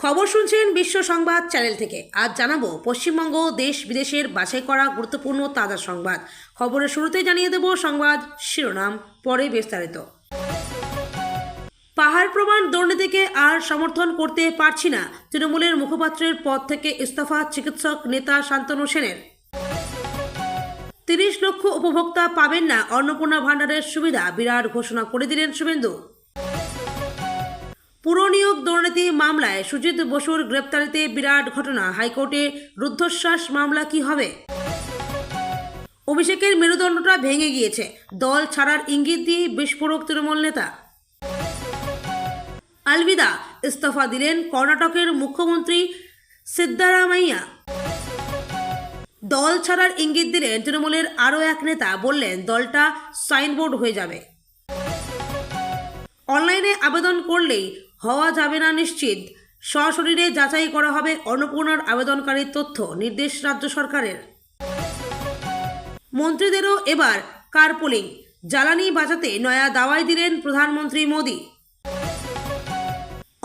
খবর শুনছেন বিশ্ব সংবাদ চ্যানেল থেকে। আজ জানাবো পশ্চিমবঙ্গ দেশ বিদেশের বাছাই করা গুরুত্বপূর্ণ তাজা সংবাদ। খবরের শুরুতেই জানিয়ে দেব সংবাদ শিরোনাম, পরে বিস্তারিত। পাহাড় প্রমাণ দুর্নীতিকে আর সমর্থন করতে পারছি না, তৃণমূলের মুখপাত্রের পদ থেকে ইস্তফা চিকিৎসক নেতা শান্তনু সেনের। 30 লক্ষ উপভোক্তা পাবেন না অন্নপূর্ণা ভাণ্ডারের সুবিধা, বিরাট ঘোষণা করে দিলেন শুভেন্দু। পুরনিয়োগ দুর্নীতি মামলায় সুজিত বসুর গ্রেপ্তারিতে বিরাট ঘটনা, হাইকোর্টে রুদ্ধশ্বাস। মামলা কি হবে? অভিষেকের মেরুদণ্ডটা ভেঙে গিয়েছে, দল ছাড়ার ইঙ্গিত দিয়ে বিস্ফোরক তৃণমূল নেতা। আলবিদা, ইস্তফা দিলেন কর্ণাটকের মুখ্যমন্ত্রী সিদ্দারামাইয়া। দল ছাড়ার ইঙ্গিত দিলেন তৃণমূলের আরও এক নেতা, বললেন দলটা সাইনবোর্ড হয়ে যাবে। অনলাইনে আবেদন করলেই হওয়া যাবে না নিশ্চিত, সশরীরে যাচাই করা হবে অন্নপূর্ণার আবেদনকারীর তথ্য, নির্দেশ রাজ্য সরকারের। মন্ত্রীদেরও এবার কারপুলিং, জ্বালানি বাঁচাতে নয়া দাওয়াই দিলেন প্রধানমন্ত্রী মোদী।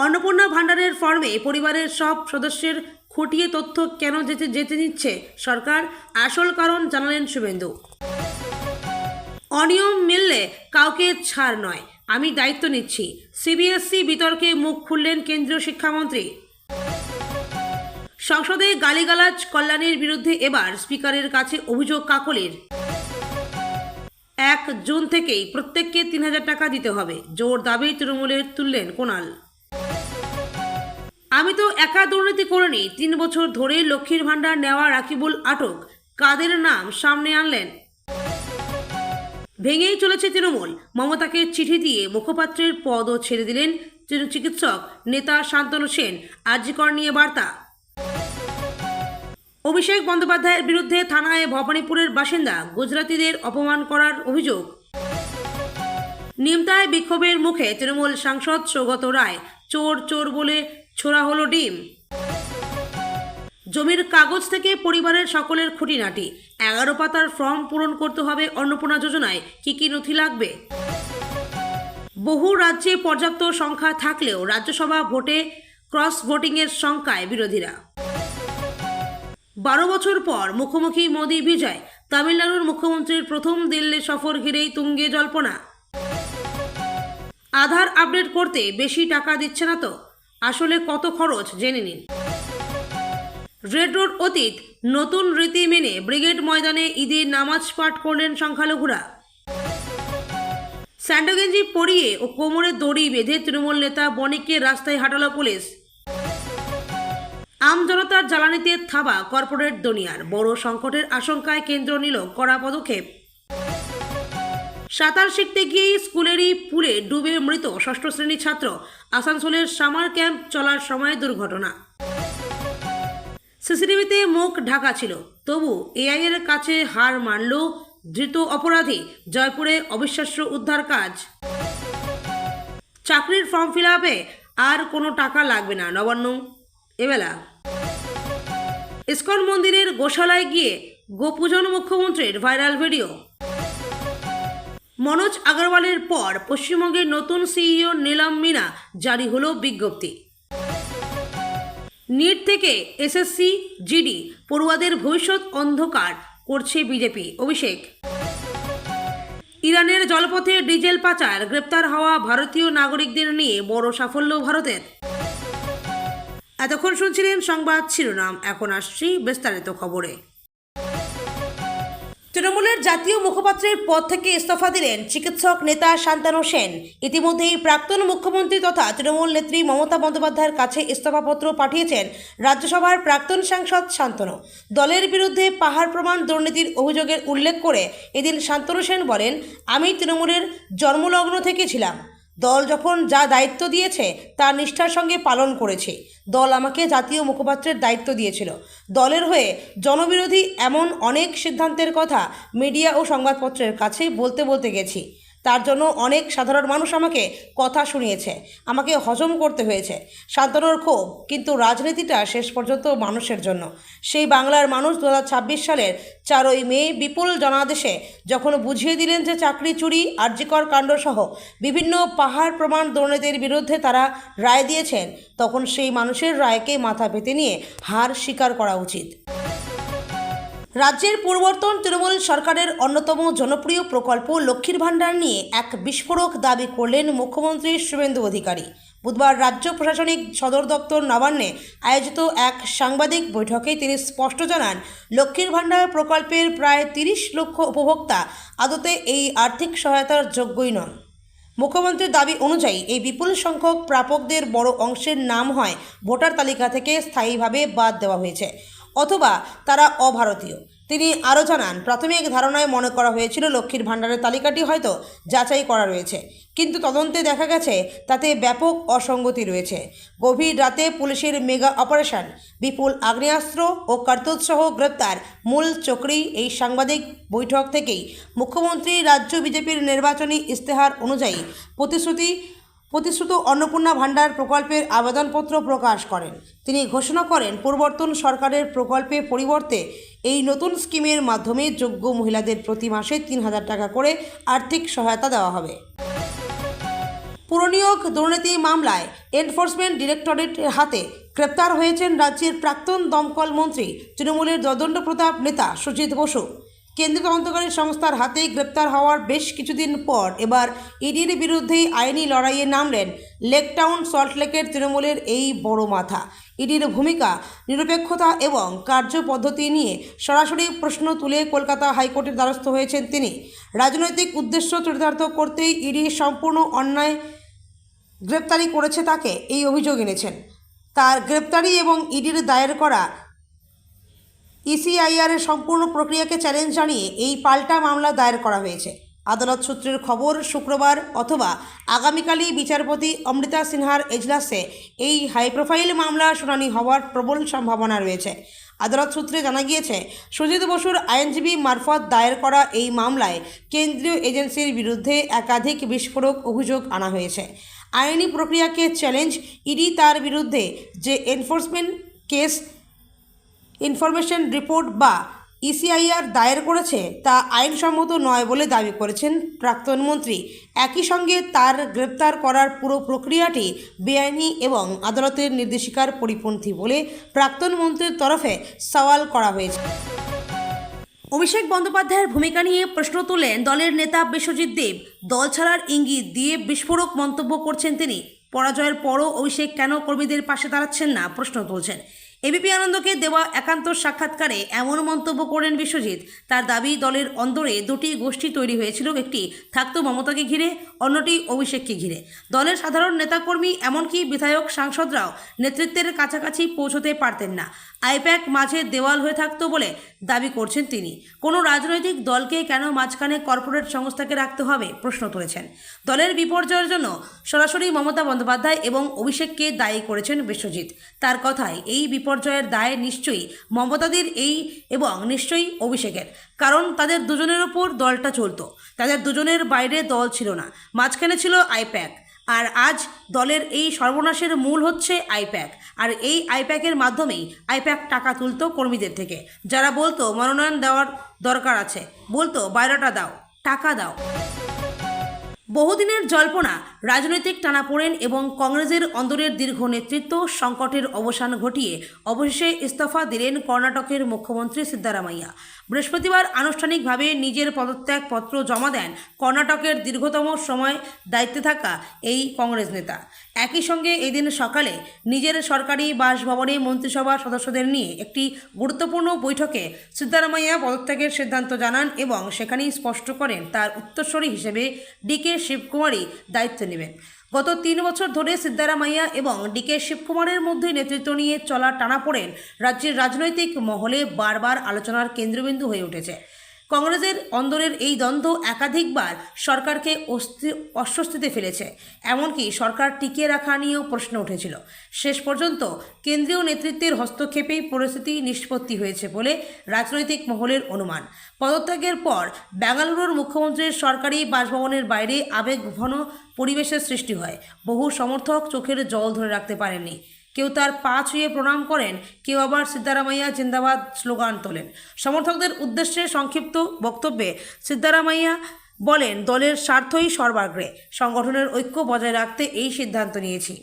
অন্নপূর্ণা ভাণ্ডারের ফর্মে পরিবারের সব সদস্যের খুঁটিয়ে তথ্য কেন যেতে নিচ্ছে সরকার, আসল কারণ জানালেন শুভেন্দু। অনিয়ম মিললে কাউকে ছাড় নয়, আমি দায়িত্ব নিচ্ছি, সিবিএসই বিতর্কে মুখ খুললেন কেন্দ্রীয় শিক্ষামন্ত্রী। সংসদে গালিগালাজ কল্যাণের বিরুদ্ধে এবার স্পিকারের কাছে অভিযোগ কাকলির। 1 জুন থেকেই প্রত্যেককে 3000 টাকা দিতে হবে, জোর দাবি তৃণমূলের, তুললেন কোনাল। আমি তো একা দুর্নীতি করিনি, 3 বছর ধরে লক্ষ্মীর ভাণ্ডার নেওয়া রাকিবুল আটক, কাদের নাম সামনে আনলেন। ভেঙেই চলেছে তৃণমূল, মমতাকে চিঠি দিয়ে মুখপাত্রের পদও ছেড়ে দিলেন চিকিৎসক নেতা শান্তনু সেন, আরজিকর নিয়ে বার্তা। অভিষেক বন্দ্যোপাধ্যায়ের বিরুদ্ধে থানায় ভবানীপুরের বাসিন্দা গুজরাতিদের অপমান করার অভিযোগ। নিমতায় বিক্ষোভের মুখে তৃণমূল সাংসদ সৌগত রায়, চোর চোর বলে ছোড়া হলো ডিম। জমির কাগজ থেকে পরিবারের সকলের খুঁটিনাটি, 11 পাতার ফর্ম পূরণ করতে হবে অন্নপূর্ণা যোজনায়, কি কি নথি লাগবে। বহু রাজ্যে পর্যাপ্ত সংখ্যা থাকলেও রাজ্যসভা ভোটে ক্রস ভোটিংয়ের শঙ্কায় বিরোধীরা। 12 বছর পর মুখোমুখি মোদী বিজয়, তামিলনাড়ুর মুখ্যমন্ত্রীর প্রথম দিল্লি সফর ঘিরেই তুঙ্গে জল্পনা। আধার আপডেট করতে বেশি টাকা দিচ্ছে না তো, আসলে কত খরচ জেনে নিন। রেড রোড অতীত, নতুন রীতি মেনে ব্রিগেড ময়দানে ঈদের নামাজ পাঠ করলেন সংখ্যালঘুরা। স্যান্ডোগেঞ্জি পরিয়ে ও কোমরে দড়ি বেঁধে তৃণমূল নেতা বণিককে রাস্তায় হাঁটালো পুলিশ। আমজনতার জ্বালানিতে থাবা কর্পোরেট দুনিয়ার, বড় সংকটের আশঙ্কায় কেন্দ্র নিল কড়া পদক্ষেপ। সাঁতার শিখতে গিয়েই স্কুলেরই পুলে ডুবে মৃত 6ষ্ঠ শ্রেণীর ছাত্র, আসানসোলের সামার ক্যাম্প চলার সময় দুর্ঘটনা। সিসিটিভিতে মুখ ঢাকা ছিল, তবু এআই এর কাছে হার মানল ধৃত অপরাধী, জয়পুরে অবিশ্বাস্য উদ্ধার কাজ। চাকরির ফর্ম ফিল আপে আর কোনো টাকা লাগবে না, নবান্ন এবেলা। ইসকন মন্দিরের গোশালায় গিয়ে গোপূজন মুখ্যমন্ত্রীর, ভাইরাল ভিডিও। মনোজ আগরওয়ালের পর পশ্চিমবঙ্গের নতুন সিইও নীলম মিনা, জারি হলো বিজ্ঞপ্তি। নিট থেকে এসএসসি জিডি পড়ুয়াদের ভবিষ্যৎ অন্ধকার করছে বিজেপি, অভিষেক। ইরানের জলপথে ডিজেল পাচার, গ্রেপ্তার হওয়া ভারতীয় নাগরিকদের নিয়ে বড় সাফল্য ভারতের। এতক্ষণ শুনছিলেন সংবাদ শিরোনাম, এখন আসছি বিস্তারিত খবরে। তৃণমূলের জাতীয় মুখপাত্রের পদ থেকে ইস্তফা দিলেন চিকিৎসক নেতা শান্তনু সেন। ইতিমধ্যেই প্রাক্তন মুখ্যমন্ত্রী তথা তৃণমূল নেত্রী মমতা বন্দ্যোপাধ্যায়ের কাছে ইস্তফাপত্র পাঠিয়েছেন রাজ্যসভার প্রাক্তন সাংসদ শান্তনু। দলের বিরুদ্ধে পাহাড় প্রমাণ দুর্নীতির অভিযোগের উল্লেখ করে এদিন শান্তনু সেন বলেন, আমি তৃণমূলের জন্মলগ্ন থেকে ছিলাম, দল যখন যা দায়িত্ব দিয়েছে তা নিষ্ঠার সঙ্গে পালন করেছে। দল আমাকে জাতীয় মুখপাত্রের দায়িত্ব দিয়েছিল, দলের হয়ে জনবিরোধী এমন অনেক সিদ্ধান্তের কথা মিডিয়া ও সংবাদপত্রের কাছে বলতে গেছি। তার জন্য অনেক সাধারণ মানুষ আমাকে কথা শুনিয়েছে, আমাকে হজম করতে হয়েছে। শান্তনুর ক্ষোভ, কিন্তু রাজনীতিটা শেষ পর্যন্ত মানুষের জন্য। সেই বাংলার মানুষ 2026 সালের 4ই মে বিপুল জনাদেশে যখন বুঝিয়ে দিলেন যে চাকরি চুরি, আরজিকর কাণ্ডসহ বিভিন্ন পাহাড় প্রমাণ দুর্নীতির বিরুদ্ধে তারা রায় দিয়েছেন, তখন সেই মানুষের রায়কে মাথা পেতে নিয়ে হার স্বীকার করা উচিত। রাজ্যের পূর্ববর্তন তৃণমূল সরকারের অন্যতম জনপ্রিয় প্রকল্প লক্ষ্মীর ভাণ্ডার নিয়ে এক বিস্ফোরক দাবি করলেন মুখ্যমন্ত্রী শুভেন্দু অধিকারী। বুধবার রাজ্য প্রশাসনিক সদর দপ্তর নবান্নে আয়োজিত এক সাংবাদিক বৈঠকে তিনি স্পষ্ট জানান, লক্ষ্মীর ভাণ্ডার প্রকল্পের প্রায় 30 লক্ষ উপভোক্তা আদতে এই আর্থিক সহায়তার যোগ্যই নন। মুখ্যমন্ত্রীর দাবি অনুযায়ী এই বিপুল সংখ্যক প্রাপকদের বড় অংশের নাম হয় ভোটার তালিকা থেকে স্থায়ীভাবে বাদ দেওয়া হয়েছে, অথবা তারা অভারতীয়। তিনি আরও জানান, প্রাথমিক ধারণায় মনে করা হয়েছিল লক্ষ্মীর ভাণ্ডারের তালিকাটি হয়তো যাচাই করা রয়েছে, কিন্তু তদন্তে দেখা গেছে তাতে ব্যাপক অসঙ্গতি রয়েছে। গভীর রাতে পুলিশের মেগা অপারেশন, বিপুল আগ্নেয়াস্ত্র ও কার্তুজসহ গ্রেপ্তার মূল চক্রী। এই সাংবাদিক বৈঠক থেকেই মুখ্যমন্ত্রী রাজ্য বিজেপির নির্বাচনী ইস্তেহার অনুযায়ী প্রতিশ্রুত অন্নপূর্ণা ভাণ্ডার প্রকল্পের আবেদনপত্র প্রকাশ করেন। তিনি ঘোষণা করেন, পূর্ববর্তন সরকারের প্রকল্পের পরিবর্তে এই নতুন স্কিমের মাধ্যমে যোগ্য মহিলাদের প্রতি মাসে 3,000 টাকা করে আর্থিক সহায়তা দেওয়া হবে। পুরনিয়োগ দুর্নীতি মামলায় এনফোর্সমেন্ট ডিরেক্টরেটের হাতে গ্রেপ্তার হয়েছেন রাজ্যের প্রাক্তন দমকল মন্ত্রী, তৃণমূলের দদণ্ডপ্রতাপ নেতা সুজিত বসু। কেন্দ্রীয় তদন্তকারী সংস্থার হাতেই গ্রেপ্তার হওয়ার বেশ কিছুদিন পর এবার ইডির বিরুদ্ধেই আইনি লড়াইয়ে নামলেন লেকটাউন সল্টলেকের তৃণমূলের এই বড় মাথা। ইডির ভূমিকা, নিরপেক্ষতা এবং কার্যপদ্ধতি নিয়ে সরাসরি প্রশ্ন তুলে কলকাতা হাইকোর্টের দ্বারস্থ হয়েছেন তিনি। রাজনৈতিক উদ্দেশ্য চরিতার্থ করতেই ইডি সম্পূর্ণ অন্যায় গ্রেপ্তারি করেছে তাকে, এই অভিযোগ এনেছেন। তার গ্রেপ্তারি এবং ইডির দায়ের করা ইসিআইআরের সম্পূর্ণ প্রক্রিয়াকে চ্যালেঞ্জ জানিয়ে এই পাল্টা মামলা দায়ের করা হয়েছে। আদালত সূত্রের খবর, শুক্রবার অথবা আগামীকালই বিচারপতি অমৃতা সিনহার এজলাসে এই হাইপ্রোফাইল মামলার শুনানি হওয়ার প্রবল সম্ভাবনা রয়েছে। আদালত সূত্রে জানা গিয়েছে, সুজিত বসুর আইনজীবী মারফত দায়ের করা এই মামলায় কেন্দ্রীয় এজেন্সির বিরুদ্ধে একাধিক বিস্ফোরক অভিযোগ আনা হয়েছে। আইনি প্রক্রিয়াকে চ্যালেঞ্জ, ইডি তার বিরুদ্ধে যে এনফোর্সমেন্ট কেস ইনফরমেশন রিপোর্ট বা ইসিআইআর দায়ের করেছে তা আইনসম্মত নয় বলে দাবি করেছেন প্রাক্তন মন্ত্রী। একই সঙ্গে তার গ্রেপ্তার করার পুরো প্রক্রিয়াটি বেআইনি এবং আদালতের নির্দেশিকার পরিপন্থী বলে প্রাক্তন মন্ত্রীর তরফে সওয়াল করা হয়েছে। অভিষেক বন্দ্যোপাধ্যায়ের ভূমিকা নিয়ে প্রশ্ন তুলেন দলের নেতা বিশ্বজিৎ দেব। দল ছাড়ার ইঙ্গিত দিয়ে বিস্ফোরক মন্তব্য করছেন তিনি। পরাজয়ের পরও অভিষেক কেন কর্মীদের পাশে দাঁড়াচ্ছেন না প্রশ্ন তুলছেন। এবিপি আনন্দকে দেওয়া একান্ত সাক্ষাৎকারে এমন মন্তব্য করেন বিশ্বজিৎ। তার দাবি, দলের অন্দরে দুটি গোষ্ঠী তৈরি হয়েছিল, একটি থাকতো মমতাকে ঘিরে, অন্যটি অভিষেককে ঘিরে। দলের সাধারণ নেতাকর্মী এমনকি বিধায়ক সাংসদরাও নেতৃত্বের কাছাকাছি পৌঁছতে পারতেন না। আইপ্যাক মাঝে দেওয়াল হয়ে থাকতো বলে দাবি করছেন তিনি। কোনো রাজনৈতিক দলকে কেন মাঝখানে কর্পোরেট সংস্থাকে রাখতে হবে প্রশ্ন তুলেছেন। দলের বিপর্যয়ের জন্য সরাসরি মমতা বন্দ্যোপাধ্যায় এবং অভিষেককে দায়ী করেছেন বিশ্বজিৎ। তার কথায় এই বিপর্যয়ের দায় নিশ্চয়ই মমতাদের এবং নিশ্চয়ই অভিষেকের, কারণ তাদের দুজনের ওপর দলটা চলত। তাদের দুজনের বাইরে দল ছিল না, মাঝখানে ছিল আইপ্যাক। আর আজ দলের এই সর্বনাশের মূল হচ্ছে আইপ্যাক। আর এই আইপ্যাকের মাধ্যমেই আইপ্যাক টাকা তুলতো কর্মীদের থেকে, যারা বলতো মনোনয়ন দেওয়ার দরকার আছে, বলতো বায়োডাটা দাও, টাকা দাও। বহুদিনের জল্পনা, রাজনৈতিক টানাপোড়েন এবং কংগ্রেসের অন্দরের দীর্ঘ নেতৃত্ব সংকটের অবসান ঘটিয়ে অবশেষে ইস্তফা দিলেন কর্ণাটকের মুখ্যমন্ত্রী সিদ্দারামাইয়া। বৃহস্পতিবার আনুষ্ঠানিকভাবে নিজের পদত্যাগপত্র জমা দেন কর্ণাটকের দীর্ঘতম সময় দায়িত্বে থাকা এই কংগ্রেস নেতা। একই সঙ্গে এদিন সকালে নিজের সরকারি বাসভবনে মন্ত্রিসভার সদস্যদের নিয়ে একটি গুরুত্বপূর্ণ বৈঠকে সিদ্দারামাইয়া পদত্যাগের সিদ্ধান্ত জানান এবং সেখানেই স্পষ্ট করেন তার উত্তরসূরি হিসেবে ডিকে শিবকুমারই দায়িত্ব নেবেন। গত 3 বছর ধরে সিদ্দারামাইয়া এবং ডিকে শিবকুমারের মধ্যে নেতৃত্ব নিয়ে চলা টানাপোড়েন রাজ্যের রাজনৈতিক মহলে বারবার আলোচনার কেন্দ্রবিন্দু হয়ে উঠেছে। কংগ্রেসের অন্দরের এই দ্বন্দ্ব একাধিকবার সরকারকে অস্বস্তিতে ফেলেছে, এমনকি সরকার টিকিয়ে রাখা নিয়েও প্রশ্ন উঠেছিল। শেষ পর্যন্ত কেন্দ্রীয় নেতৃত্বের হস্তক্ষেপেই পরিস্থিতি নিষ্পত্তি হয়েছে বলে রাজনৈতিক মহলের অনুমান। পদত্যাগের পর বেঙ্গালুরুর মুখ্যমন্ত্রীর সরকারি বাসভবনের বাইরে আবেগঘন পরিবেশের সৃষ্টি হয়। বহু সমর্থক চোখের জল ধরে রাখতে পারেননি। কেউ তার পা ছুঁয়ে প্রণাম করেন, কেউ আবার সিদ্ধারামাইয়া জিন্দাবাদ স্লোগান তোলেন। সমর্থকদের উদ্দেশ্যে সংক্ষিপ্ত বক্তব্যে সিদ্ধারামাইয়া বলেন, দলের স্বার্থই সর্বাগ্রে, সংগঠনের ঐক্য বজায় রাখতে এই সিদ্ধান্ত নিয়েছি।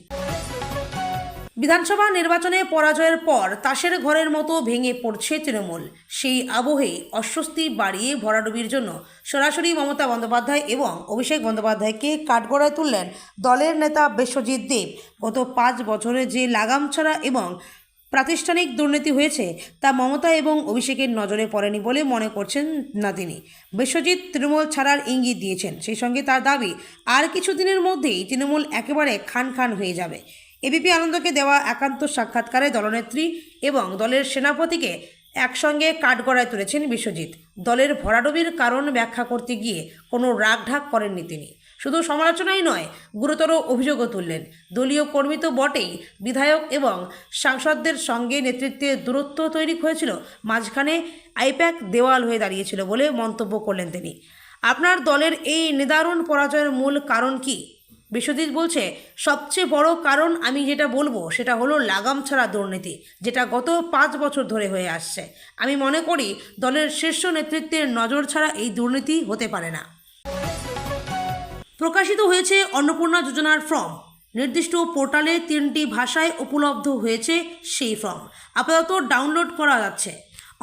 বিধানসভা নির্বাচনে পরাজয়ের পর তাসের ঘরের মতো ভেঙে পড়ছে তৃণমূল। সেই আবহেই অস্বস্তি বাড়িয়ে ভরাডুবির জন্য সরাসরি মমতা বন্দ্যোপাধ্যায় এবং অভিষেক বন্দ্যোপাধ্যায়কে কাঠগড়ায় তুললেন দলের নেতা বিশ্বজিৎ দেব। গত 5 বছরে যে লাগামছাড়া এবং প্রাতিষ্ঠানিক দুর্নীতি হয়েছে তা মমতা এবং অভিষেকের নজরে পড়েনি বলে মনে করছেন না তিনি। বিশ্বজিৎ তৃণমূল ছাড়ার ইঙ্গিত দিয়েছেন। সেই সঙ্গে তার দাবি, আর কিছুদিনের মধ্যেই তৃণমূল একেবারে খান খান হয়ে যাবে। এবিপি আনন্দকে দেওয়া একান্ত সাক্ষাৎকারে দলনেত্রী এবং দলের সেনাপতিকে একসঙ্গে কাঠগড়ায় তুলেছেন বিশ্বজিৎ। দলের ভরাডুবির কারণ ব্যাখ্যা করতে গিয়ে কোনো রাগঢাক করেননি তিনি। শুধু সমালোচনাই নয়, গুরুতর অভিযোগও তুললেন। দলীয় কর্মী তো বটেই, বিধায়ক এবং সাংসদদের সঙ্গে নেতৃত্বের দূরত্ব তৈরি হয়েছিল, মাঝখানে আইপ্যাক দেওয়াল হয়ে দাঁড়িয়েছিল বলে মন্তব্য করলেন তিনি। আপনার দলের এই নিদারুণ পরাজয়ের মূল কারণ কি? বিশ্বজিৎ বলছে, সবচেয়ে বড় কারণ আমি যেটা বলবো সেটা হলো লাগামছাড়া দুর্নীতি, যেটা গত 5 বছর ধরে হয়ে আসছে। আমি মনে করি দলের শীর্ষ নেতৃত্বের নজর ছাড়া এই দুর্নীতি হতে পারে না। প্রকাশিত হয়েছে অন্নপূর্ণা যোজনার ফর্ম। নির্দিষ্ট পোর্টালে 3টি ভাষায় উপলব্ধ হয়েছে সেই ফর্ম। আপাতত ডাউনলোড করা যাচ্ছে।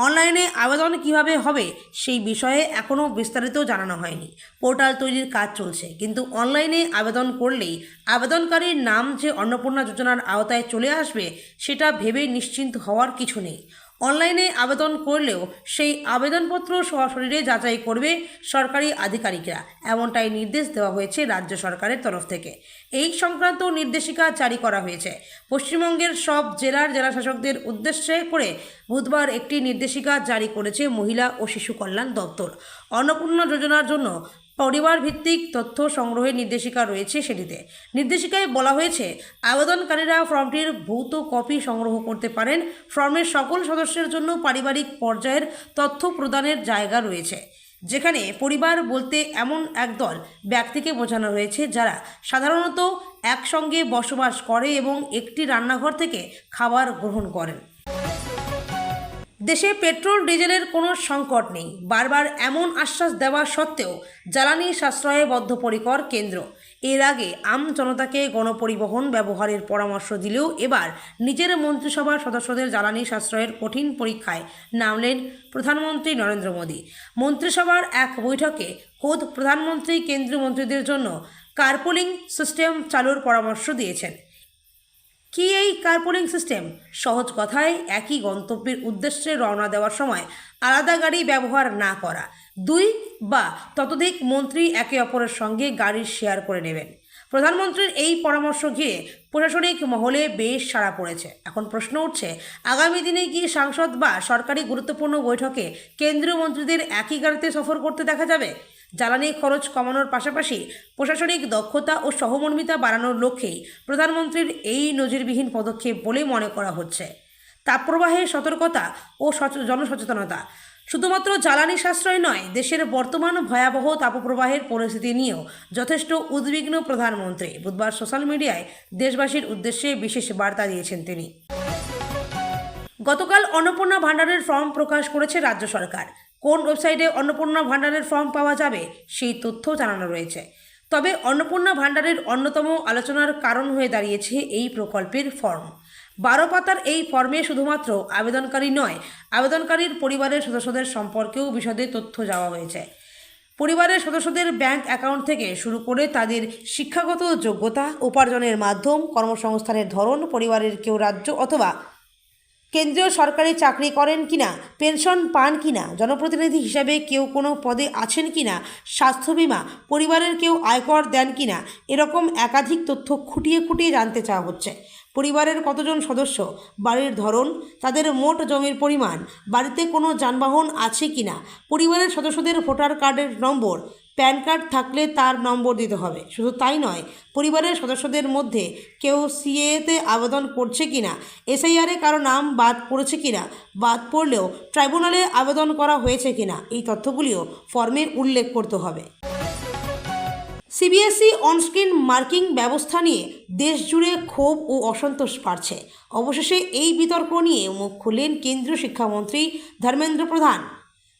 অনলাইনে আবেদন কিভাবে হবে সেই বিষয়ে এখনও বিস্তারিত জানানো হয়নি। পোর্টাল তৈরির কাজ চলছে, কিন্তু অনলাইনে আবেদন করলেই আবেদনকারীর নাম যে অন্নপূর্ণা যোজনার আওতায় চলে আসবে সেটা ভেবে নিশ্চিন্ত হওয়ার কিছু নেই। অনলাইনে আবেদন করলেও সেই আবেদনপত্র সশরীরে যাচাই করবে সরকারি আধিকারিকরা, এমনটাই নির্দেশ দেওয়া হয়েছে রাজ্য সরকারের তরফ থেকে। এই সংক্রান্ত নির্দেশিকা জারি করা হয়েছে। পশ্চিমবঙ্গের সব জেলার জেলাশাসকদের উদ্দেশ্যে করে বুধবার একটি নির্দেশিকা জারি করেছে মহিলা ও শিশু কল্যাণ দপ্তর। অন্নপূর্ণা যোজনার জন্য পরিবার ভিত্তিক তথ্য সংগ্রহের নির্দেশিকা রয়েছে সেটিতে। নির্দেশিকায় বলা হয়েছে, আবেদনকারীরা ফর্মটির ভৌত কপি সংগ্রহ করতে পারেন। ফর্মের সকল সদস্যের জন্য পারিবারিক পর্যায়ের তথ্য প্রদানের জায়গা রয়েছে, যেখানে পরিবার বলতে এমন একদল ব্যক্তিকে বোঝানো হয়েছে যারা সাধারণত একসঙ্গে বসবাস করে এবং একটি রান্নাঘর থেকে খাবার গ্রহণ করেন। দেশে পেট্রোল ডিজেলের কোনো সংকট নেই। বারবার এমন আশ্বাস দেওয়া সত্ত্বেও জ্বালানি সাশ্রয়ে বদ্ধপরিকর কেন্দ্র। এর আগে আম জনতাকে গণপরিবহন ব্যবহারের পরামর্শ দিলেও এবার নিজের মন্ত্রিসভার সদস্যদের জ্বালানি সাশ্রয়ের কঠিন পরীক্ষায় নামলেন প্রধানমন্ত্রী নরেন্দ্র মোদী। মন্ত্রিসভার এক বৈঠকে খোদ প্রধানমন্ত্রী কেন্দ্রীয় মন্ত্রীদের জন্য কার্পুলিং সিস্টেম চালুর পরামর্শ দিয়েছেন। কি এই কার্পুলিং সিস্টেম? সহজ কথায়, একই গন্তব্যের উদ্দেশ্যে রওনা দেওয়ার সময় আলাদা গাড়ি ব্যবহার না করা। 2 বা ততোধিক মন্ত্রী একে অপরের সঙ্গে গাড়ি শেয়ার করে নেবেন। প্রধানমন্ত্রীর এই পরামর্শ ঘিরে প্রশাসনিক মহলে বেশ সাড়া পড়েছে। এখন প্রশ্ন উঠছে, আগামী দিনে কি সাংসদ বা সরকারি গুরুত্বপূর্ণ বৈঠকে কেন্দ্রীয় মন্ত্রীদের একই গাড়িতে সফর করতে দেখা যাবে? জ্বালানি খরচ কমানোর পাশাপাশি প্রশাসনিক দক্ষতা ও সহমর্মিতা বাড়ানোর লক্ষ্যেই প্রধানমন্ত্রীর এই নজিরবিহীন পদক্ষেপ বলে মনে করা হচ্ছে। তাপপ্রবাহে সতর্কতা ও জনসচেতনতা। শুধুমাত্র জ্বালানি সাশ্রয় নয়, দেশের বর্তমান ভয়াবহ তাপপ্রবাহের পরিস্থিতি নিয়েও যথেষ্ট উদ্বিগ্ন প্রধানমন্ত্রী। বুধবার সোশ্যাল মিডিয়ায় দেশবাসীর উদ্দেশ্যে বিশেষ বার্তা দিয়েছেন তিনি। গতকাল অন্নপূর্ণা ভাণ্ডারের ফর্ম প্রকাশ করেছে রাজ্য সরকার। কোন ওয়েবসাইটে অন্নপূর্ণা ভাণ্ডারের ফর্ম পাওয়া যাবে সেই তথ্য জানানো রয়েছে। তবে অন্নপূর্ণা ভাণ্ডারের অন্যতম আলোচনার কারণ হয়ে দাঁড়িয়েছে এই প্রকল্পের ফর্ম। 12 পাতার এই ফর্মে শুধুমাত্র আবেদনকারী নয়, আবেদনকারীর পরিবারের সদস্যদের সম্পর্কেও বিশদে তথ্য দেওয়া হয়েছে। পরিবারের সদস্যদের ব্যাংক অ্যাকাউন্ট থেকে শুরু করে তাদের শিক্ষাগত যোগ্যতা, উপার্জনের মাধ্যম, কর্মসংস্থানের ধরন, পরিবারের কেউ রাজ্য অথবা কেন্দ্রীয় সরকারি চাকরি করেন কিনা, পেনশন পান কিনা, জনপ্রতিনিধি হিসাবে কেউ কোনো পদে আছেন কিনা, স্বাস্থ্য বিমা, পরিবারের কেউ আয়কর দেন কিনা, এরকম একাধিক তথ্য খুঁটিয়ে খুঁটিয়ে জানতে চাওয়া হচ্ছে। পরিবারের কতজন সদস্য, বাড়ির ধরন, তাদের মোট জমির পরিমাণ, বাড়িতে কোনো যানবাহন আছে কিনা, পরিবারের সদস্যদের ভোটার কার্ডের নম্বর, প্যান কার্ড থাকলে তার নম্বর দিতে হবে। শুধু তাই নয়, পরিবারের সদস্যদের মধ্যে কেউ সিএতে আবেদন করছে কিনা, এসআইআরে কারো নাম বাদ পড়েছে কিনা, বাদ পড়লেও ট্রাইব্যুনালে আবেদন করা হয়েছে কিনা, এই তথ্যগুলিও ফর্মে উল্লেখ করতে হবে। সিবিএসই অনস্ক্রিন মার্কিং ব্যবস্থা নিয়ে দেশজুড়ে ক্ষোভ ও অসন্তোষ বাড়ছে। অবশেষে এই বিতর্ক নিয়ে মুখ খুললেন কেন্দ্রীয় শিক্ষামন্ত্রী ধর্মেন্দ্র প্রধান।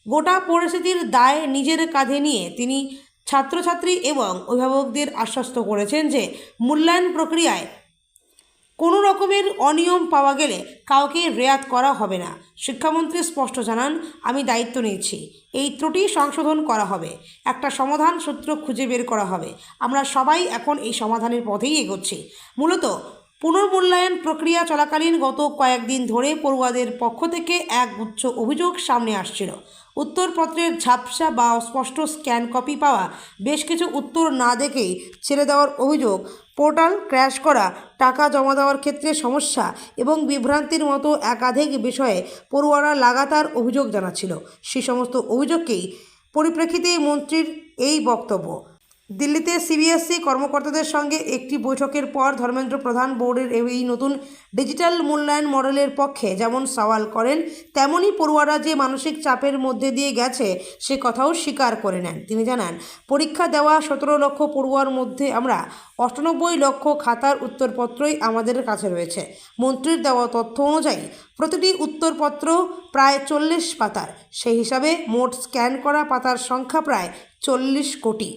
গোটা পরিস্থিতির দায় নিজের কাঁধে নিয়ে তিনি ছাত্রছাত্রী এবং অভিভাবকদের আশ্বস্ত করেছেন যে মূল্যায়ন প্রক্রিয়ায় কোনো রকমের অনিয়ম পাওয়া গেলে কাউকে রেয়াত করা হবে না। শিক্ষামন্ত্রী স্পষ্ট জানান, আমি দায়িত্ব নিচ্ছি, এই ত্রুটি সংশোধন করা হবে, একটা সমাধান সূত্র খুঁজে বের করা হবে। আমরা সবাই এখন এই সমাধানের পথেই এগোচ্ছি। মূলত পুনর্মূল্যায়ন প্রক্রিয়া চলাকালীন গত কয়েকদিন ধরে পড়ুয়াদের পক্ষ থেকে এক গুচ্ছ অভিযোগ সামনে আসছিল। উত্তরপত্রের ঝাপসা বা অস্পষ্ট স্ক্যান কপি পাওয়া, বেশ কিছু উত্তর না দেখেই ছেড়ে দেওয়ার অভিযোগ, পোর্টাল ক্র্যাশ করা, টাকা জমা দেওয়ার ক্ষেত্রে সমস্যা এবং বিভ্রান্তির মতো একাধিক বিষয়ে পড়ুয়ারা লাগাতার অভিযোগ জানাচ্ছিল। সেই সমস্ত অভিযোগকেই পরিপ্রেক্ষিতে মন্ত্রীর এই বক্তব্য। দিল্লিতে সিবিএসই কর্মকর্তাদের সঙ্গে একটি বৈঠকের পর ধর্মেন্দ্র প্রধান বোর্ডের এই নতুন ডিজিটাল মূল্যায়ন মডেলের পক্ষে যেমন সওয়াল করেন, তেমনই পড়ুয়ারা যে মানসিক চাপের মধ্যে দিয়ে গেছে সে কথাও স্বীকার করে নেন। তিনি জানান, পরীক্ষা দেওয়া 17 লক্ষ পড়ুয়ার মধ্যে আমরা 98 লক্ষ খাতার উত্তরপত্রই আমাদের কাছে রয়েছে। মন্ত্রীর দেওয়া তথ্য অনুযায়ী প্রতিটি উত্তরপত্র প্রায় 40 পাতার। সেই হিসাবে মোট স্ক্যান করা পাতার সংখ্যা প্রায় 40 কোটি।